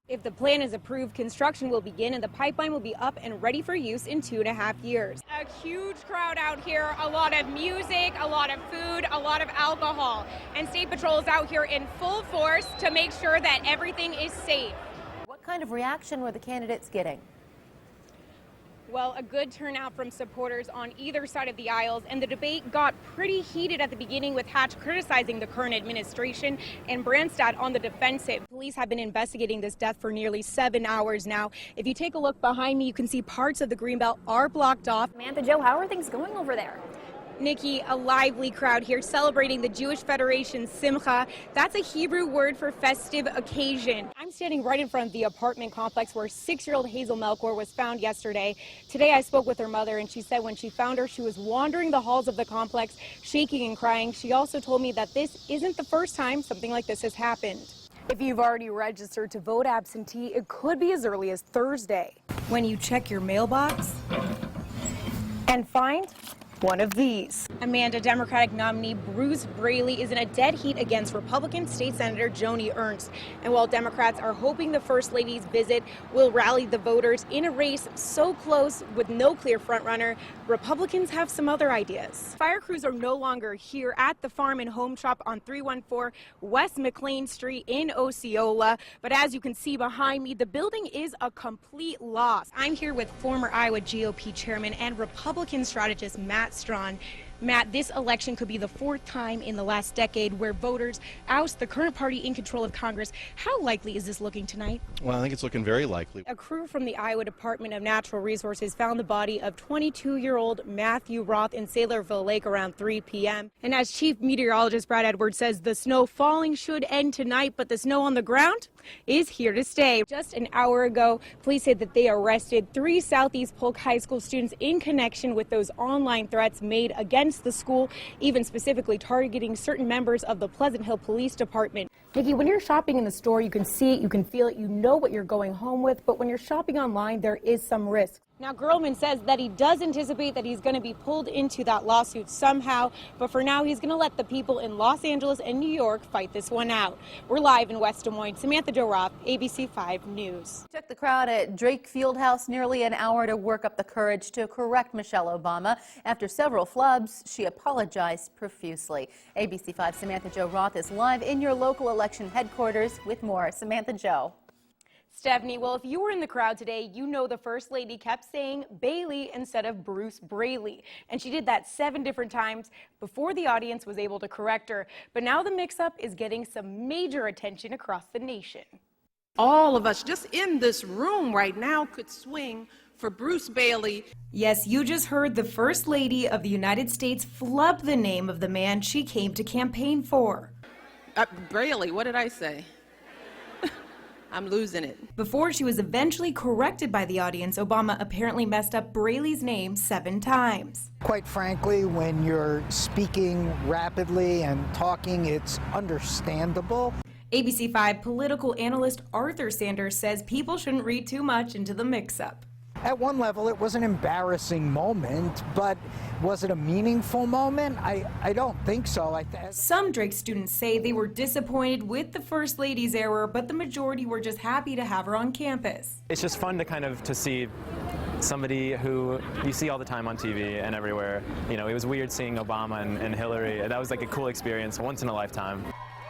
If the plan is approved, construction will begin and the pipeline will be up and ready for use in 2.5 years. A huge crowd out here, a lot of music, a lot of food, a lot of alcohol. And State Patrol is out here in full force to make sure that everything is safe. What kind of reaction were the candidates getting? Well, a good turnout from supporters on either side of the aisles, and the debate got pretty heated at the beginning, with Hatch criticizing the current administration and Branstad on the defensive. Police have been investigating this death for nearly 7 hours now. If you take a look behind me, you can see parts of the Greenbelt are blocked off. Samantha-Jo, how are things going over there? Nikki, a lively crowd here celebrating the Jewish Federation's Simcha. That's a Hebrew word for festive occasion. I'm standing right in front of the apartment complex where 6-year-old Hazel Melchor was found yesterday. Today I spoke with her mother, and she said when she found her, she was wandering the halls of the complex, shaking and crying. She also told me that this isn't the first time something like this has happened. If you've already registered to vote absentee, it could be as early as Thursday. When you check your mailbox and find one of these. Amanda Democratic nominee Bruce Braley is in a dead heat against Republican State Senator Joni Ernst. And while Democrats are hoping the First Lady's visit will rally the voters in a race so close with no clear frontrunner, Republicans have some other ideas. Fire crews are no longer here at the farm and home shop on 314 West McLean Street in Osceola. But as you can see behind me, the building is a complete loss. I'm here with former Iowa GOP chairman and Republican strategist Matt Strawn. Matt, this election could be the 4th time in the last decade where voters oust the current party in control of Congress. How likely is this looking tonight? Well, I think it's looking very likely. A crew from the Iowa Department of Natural Resources found the body of 22-year-old Matthew Roth in Saylorville Lake around 3 p.m. And as Chief Meteorologist Brad Edwards says, the snow falling should end tonight, but the snow on the ground is here to stay. Just an hour ago, police said that they arrested 3 Southeast Polk High School students in connection with those online threats made against the school, even specifically targeting certain members of the Pleasant Hill Police Department. Nikki, when you're shopping in the store, you can see it, you can feel it, you know what you're going home with, but when you're shopping online, there is some risk. Now, Gerlman says that he does anticipate that he's going to be pulled into that lawsuit somehow, but for now, he's going to let the people in Los Angeles and New York fight this one out. We're live in West Des Moines. Samantha-Jo Roth, ABC 5 News. Took the crowd at Drake Fieldhouse nearly an hour to work up the courage to correct Michelle Obama. After several flubs, she apologized profusely. ABC 5 Samantha-Jo Roth is live in your local election headquarters with more. Samantha-Jo. Stephanie, well, if you were in the crowd today, you know the First Lady kept saying Bailey instead of Bruce Braley. And she did that 7 different times before the audience was able to correct her. But now the mix-up is getting some major attention across the nation. All of us just in this room right now could swing for Bruce Bailey. Yes, you just heard the First Lady of the United States flub the name of the man she came to campaign for. Braley, what did I say? I'm losing it. Before she was eventually corrected by the audience, Obama apparently messed up Braley's name 7 times. Quite frankly, when you're speaking rapidly and talking, it's understandable. ABC 5 political analyst Arthur Sanders says people shouldn't read too much into the mix-up. At one level, it was an embarrassing moment, but was it a meaningful moment? I don't think so. Some Drake students say they were disappointed with the First Lady's error, but the majority were just happy to have her on campus. It's just fun to see somebody who you see all the time on TV and everywhere. You know, it was weird seeing Obama and Hillary. That was like a cool experience, once in a lifetime.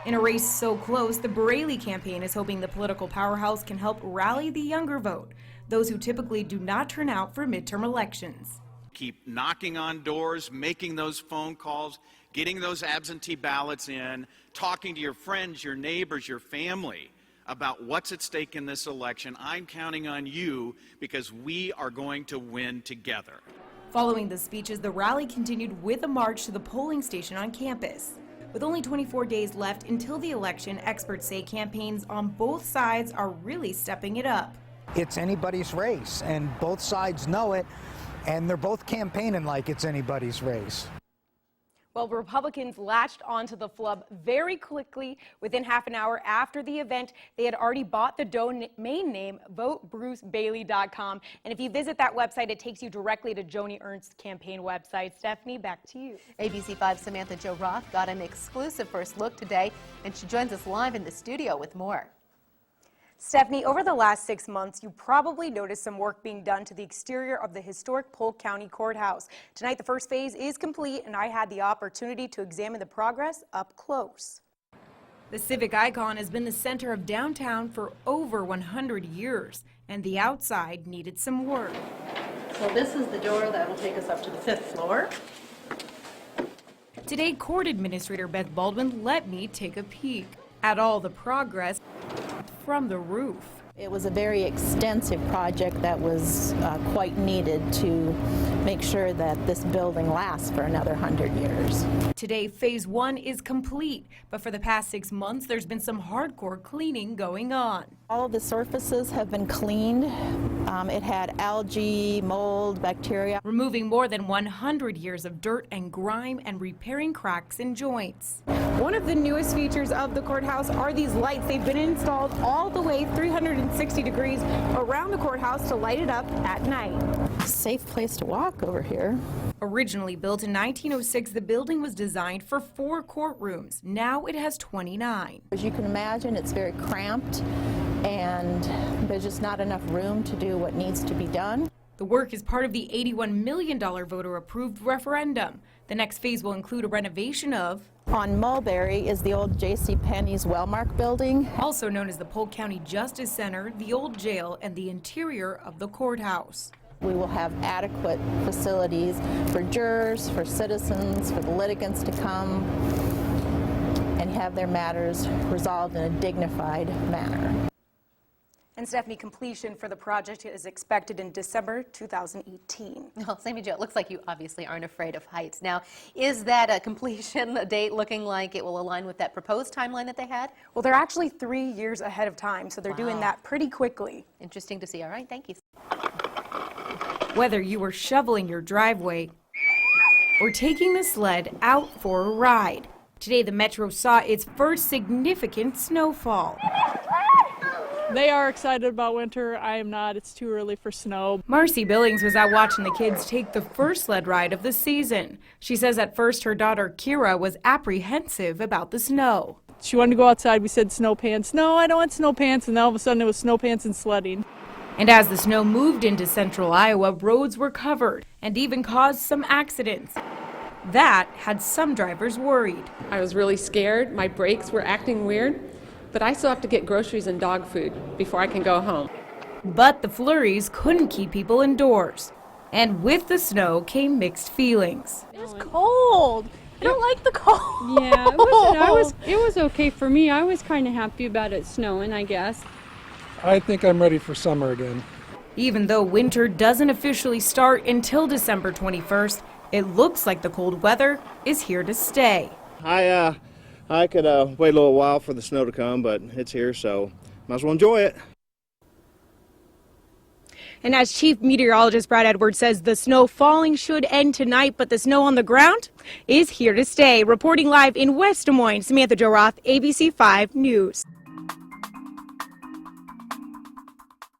In a race so close, the Braley campaign is hoping the political powerhouse can help rally the younger vote, those who typically do not turn out for midterm elections. Keep knocking on doors, making those phone calls, getting those absentee ballots in, talking to your friends, your neighbors, your family about what's at stake in this election. I'm counting on you because we are going to win together. Following the speeches, the rally continued with a march to the polling station on campus. With only 24 days left until the election, experts say campaigns on both sides are really stepping it up. It's anybody's race, and both sides know it, and they're both campaigning like it's anybody's race. Well, Republicans latched onto the flub very quickly. Within half an hour after the event, they had already bought the domain name votebrucebailey.com. And if you visit that website, it takes you directly to Joni Ernst's campaign website. Stephanie, back to you. ABC 5 Samantha-Jo Roth got an exclusive first look today, and she joins us live in the studio with more. Stephanie, over the last 6 months, you probably noticed some work being done to the exterior of the historic Polk County Courthouse. Tonight, the first phase is complete, and I had the opportunity to examine the progress up close. The civic icon has been the center of downtown for over 100 years, and the outside needed some work. So this is the door that will take us up to the 5th floor. Today, Court Administrator Beth Baldwin let me take a peek at all the progress from the roof. It was a very extensive project that was quite needed to make sure that this building lasts for another 100 years. Today, phase 1 is complete, but for the past 6 months, there's been some hardcore cleaning going on. All of the surfaces have been cleaned. It had algae, mold, bacteria. Removing more than 100 years of dirt and grime and repairing cracks and joints. One of the newest features of the courthouse are these lights. They've been installed all the way 360 degrees around the courthouse to light it up at night. Safe place to walk over here. Originally built in 1906, the building was designed for 4 courtrooms. Now it has 29. As you can imagine, it's very cramped and there's just not enough room to do what needs to be done. The work is part of the $81 million voter-approved referendum. The next phase will include a renovation of... On Mulberry is the old J.C. Penney's Wellmark building. Also known as the Polk County Justice Center, the old jail, and the interior of the courthouse. We will have adequate facilities for jurors, for citizens, for the litigants to come and have their matters resolved in a dignified manner. And Stephanie, completion for the project is expected in December 2018. Well, Sammy-Jo, it looks like you obviously aren't afraid of heights. Now, is that a completion date looking like it will align with that proposed timeline that they had? Well, they're actually 3 years ahead of time, so they're doing that pretty quickly. Interesting to see. All right, thank you. Whether you were shoveling your driveway or taking the sled out for a ride, today the Metro saw its first significant snowfall. They are excited about winter. I am not. It's too early for snow. Marcy Billings was out watching the kids take the first sled ride of the season. She says at first her daughter Kira was apprehensive about the snow. She wanted to go outside. We said snow pants. No, I don't want snow pants. And then all of a sudden it was snow pants and sledding. And as the snow moved into central Iowa, roads were covered and even caused some accidents. That had some drivers worried. I was really scared. My brakes were acting weird. But I still have to get groceries and dog food before I can go home. But the flurries couldn't keep people indoors. And with the snow came mixed feelings. It was cold. I don't like the cold. Yeah, it was okay for me. I was kind of happy about it snowing, I guess. I think I'm ready for summer again. Even though winter doesn't officially start until December 21st, it looks like the cold weather is here to stay. I could wait a little while for the snow to come, but it's here, so might as well enjoy it. And as Chief Meteorologist Brad Edwards says, the snow falling should end tonight, but the snow on the ground is here to stay. Reporting live in West Des Moines, Samantha-Jo, ABC 5 News.